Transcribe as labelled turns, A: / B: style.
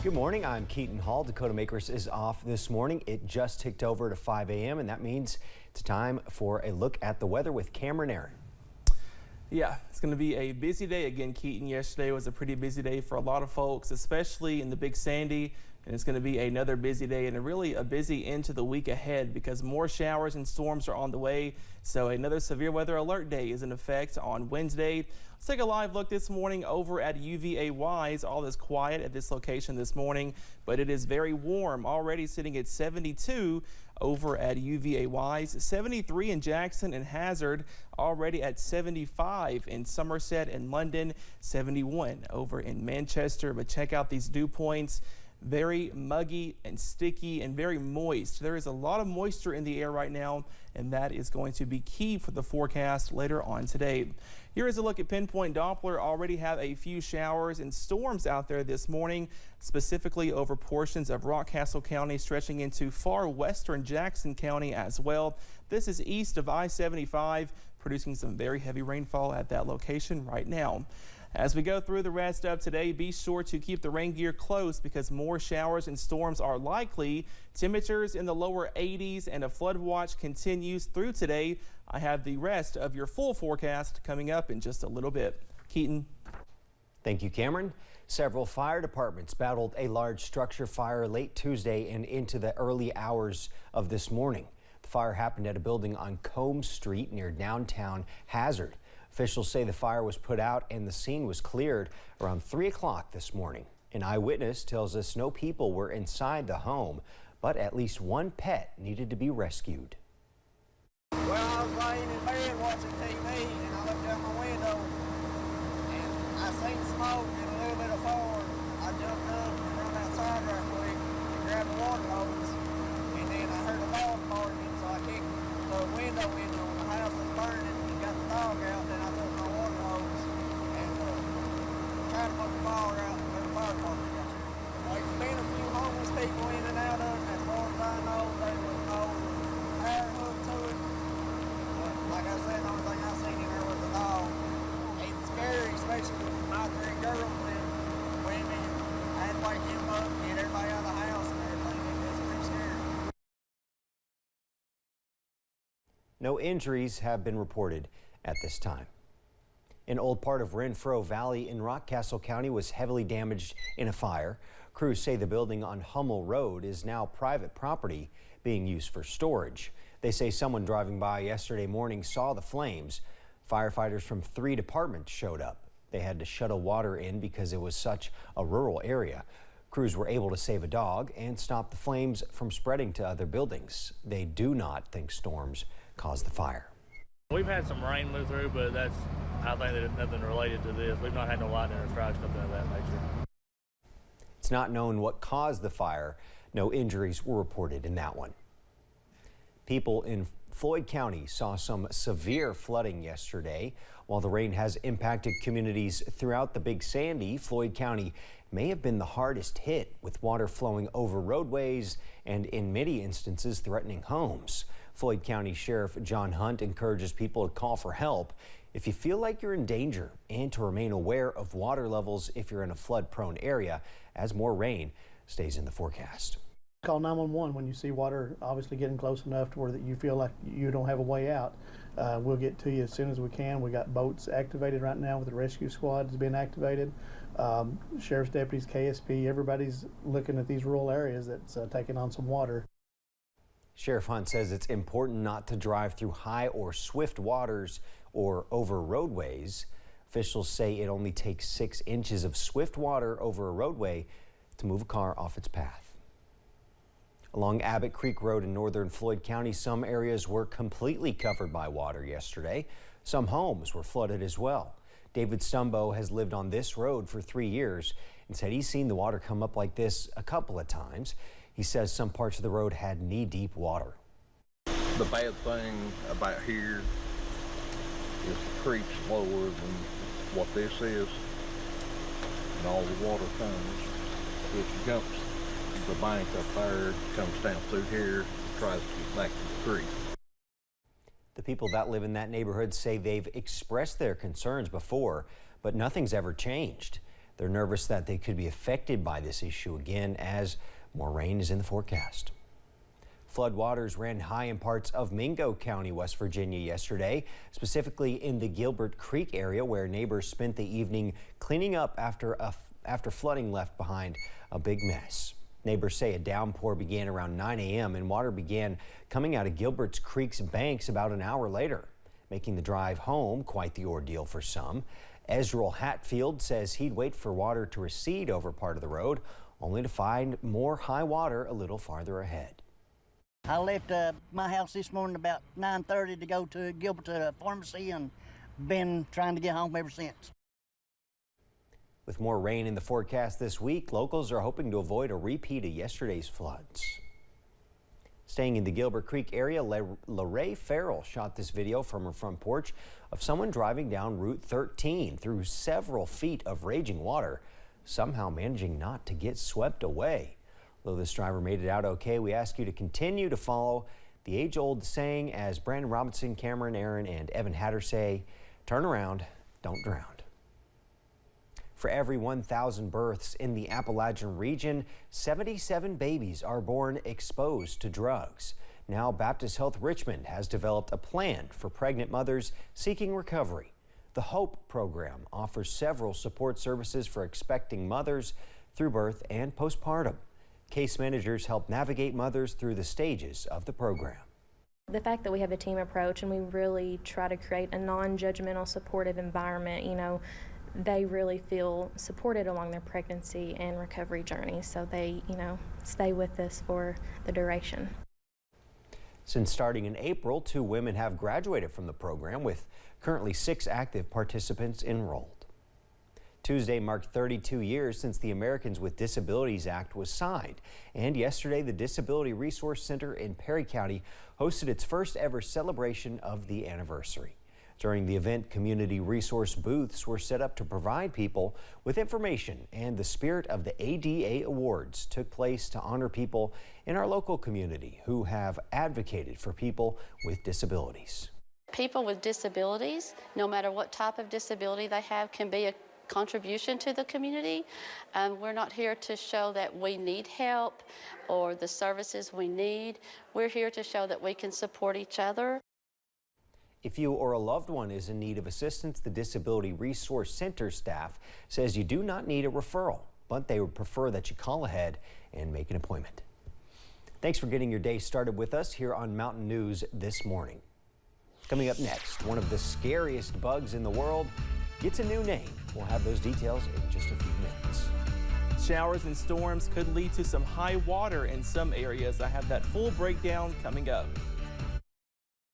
A: Good morning, I'm Keaton Hall. Dakota Makers is off this morning. It just ticked over to 5 a.m. and that means it's time for a look at the weather with Cameron Aaron.
B: Yeah, it's going to be a busy day again, Keaton. Yesterday was a pretty busy day for a lot of folks, especially in the Big Sandy. And it's going to be another busy day and really a busy into the week ahead because more showers and storms are on the way. So another severe weather alert day is in effect on Wednesday. Let's take a live look this morning over at UVA-Wise. All is quiet at this location this morning, but it is very warm, already sitting at 72 over at UVA-Wise, 73 in Jackson and Hazard, already at 75 in Somerset and London, 71 over in Manchester. But check out these dew points. Very muggy and sticky and very moist. There is a lot of moisture in the air right now, and that is going to be key for the forecast later on today. Here is a look at Pinpoint Doppler. Already have a few showers and storms out there this morning, specifically over portions of Rockcastle County, stretching into far western Jackson County as well. This is east of I-75, producing some very heavy rainfall at that location right now. As we go through the rest of today, be sure to keep the rain gear close because more showers and storms are likely. Temperatures in the lower 80s and a flood watch continues through today. I have the rest of your full forecast coming up in just a little bit. Keaton.
A: Thank you, Cameron. Several fire departments battled a large structure fire late Tuesday and into the early hours of this morning. The fire happened at a building on Combs Street near downtown Hazard. Officials say the fire was put out and the scene was cleared around 3 o'clock this morning. An eyewitness tells us no people were inside the home, but at least one pet needed to be rescued.
C: Well, I was laying in bed watching TV and I looked out my window and I seen smoke and a little bit of fire. I jumped up and run outside right quick and grabbed a water hose, and then I heard a dog barking, so I kicked the window in on the house was burning and got the dog out. Then I took my water hose and tried to put the fire out and the fire department got here. There's been a few homeless people in and out of it, and as far as I know, there was no power hook to it. Like I said, the only thing I seen in there was a dog. It's scary, especially with my three girls and women. I had to wake him up, get everybody out of the house and everything. It's pretty scary.
A: No injuries have been reported at this time. An old part of Renfro Valley in Rockcastle County was heavily damaged in a fire. Crews say the building on Hummel Road is now private property being used for storage. They say someone driving by yesterday morning saw the flames. Firefighters from 3 departments showed up. They had to shuttle water in because it was such a rural area. Crews were able to save a dog and stop the flames from spreading to other buildings. They do not think storms caused the fire.
D: We've had some rain move through, but I think that it's nothing related to this. We've not had no lightning or strikes, nothing of that nature.
A: It's not known what caused the fire. No injuries were reported in that one. People in Floyd County saw some severe flooding yesterday. While the rain has impacted communities throughout the Big Sandy, Floyd County may have been the hardest hit, with water flowing over roadways and in many instances threatening homes. Floyd County Sheriff John Hunt encourages people to call for help if you feel like you're in danger and to remain aware of water levels if you're in a flood-prone area as more rain stays in the forecast.
E: Call 911 when you see water obviously getting close enough to where that you feel like you don't have a way out. We'll get to you as soon as we can. We got boats activated right now with the rescue squad has been activated. Sheriff's deputies, KSP, everybody's looking at these rural areas that's taking on some water.
A: Sheriff Hunt says it's important not to drive through high or swift waters or over roadways. Officials say it only takes 6 inches of swift water over a roadway to move a car off its path. Along Abbott Creek Road in northern Floyd County, some areas were completely covered by water yesterday. Some homes were flooded as well. David Stumbo has lived on this road for 3 years and said he's seen the water come up like this a couple of times. He says some parts of the road had knee-deep water.
F: The bad thing about here is the creek's lower than what this is, and all the water comes, which jumps the bank up there, comes down through here, tries to get back to the creek.
A: The people that live in that neighborhood say they've expressed their concerns before, but nothing's ever changed. They're nervous that they could be affected by this issue again as more rain is in the forecast. Floodwaters ran high in parts of Mingo County, West Virginia yesterday, specifically in the Gilbert Creek area where neighbors spent the evening cleaning up after flooding left behind a big mess. Neighbors say a downpour began around 9 a.m. and water began coming out of Gilbert Creek's banks about an hour later, making the drive home quite the ordeal for some. Ezreal Hatfield says he'd wait for water to recede over part of the road, only to find more high water a little farther ahead.
G: I left my house this morning about 9:30 to go to Gilbert to the pharmacy and been trying to get home ever since.
A: With more rain in the forecast this week, locals are hoping to avoid a repeat of yesterday's floods. Staying in the Gilbert Creek area, LaRae Farrell shot this video from her front porch of someone driving down Route 13 through several feet of raging water, somehow managing not to get swept away. Though this driver made it out okay, we ask you to continue to follow the age-old saying as Brandon Robinson, Cameron Aaron, and Evan Hatter say, turn around, don't drown. For every 1,000 births in the Appalachian region, 77 babies are born exposed to drugs. Now Baptist Health Richmond has developed a plan for pregnant mothers seeking recovery. The HOPE program offers several support services for expecting mothers through birth and postpartum. Case managers help navigate mothers through the stages of the program.
H: The fact that we have a team approach and we really try to create a non-judgmental, supportive environment, they really feel supported along their pregnancy and recovery journey, so they, stay with us for the duration.
A: Since starting in April, 2 women have graduated from the program, with currently 6 active participants enrolled. Tuesday marked 32 years since the Americans with Disabilities Act was signed, and yesterday the Disability Resource Center in Perry County hosted its first ever celebration of the anniversary. During the event, community resource booths were set up to provide people with information, and the Spirit of the ADA Awards took place to honor people in our local community who have advocated for people with disabilities.
I: People with disabilities, no matter what type of disability they have, can be a contribution to the community. We're not here to show that we need help or the services we need. We're here to show that we can support each other.
A: If you or a loved one is in need of assistance, the Disability Resource Center staff says you do not need a referral, but they would prefer that you call ahead and make an appointment. Thanks for getting your day started with us here on Mountain News this morning. Coming up next, one of the scariest bugs in the world gets a new name. We'll have those details in just a few minutes.
B: Showers and storms could lead to some high water in some areas. I have that full breakdown coming up.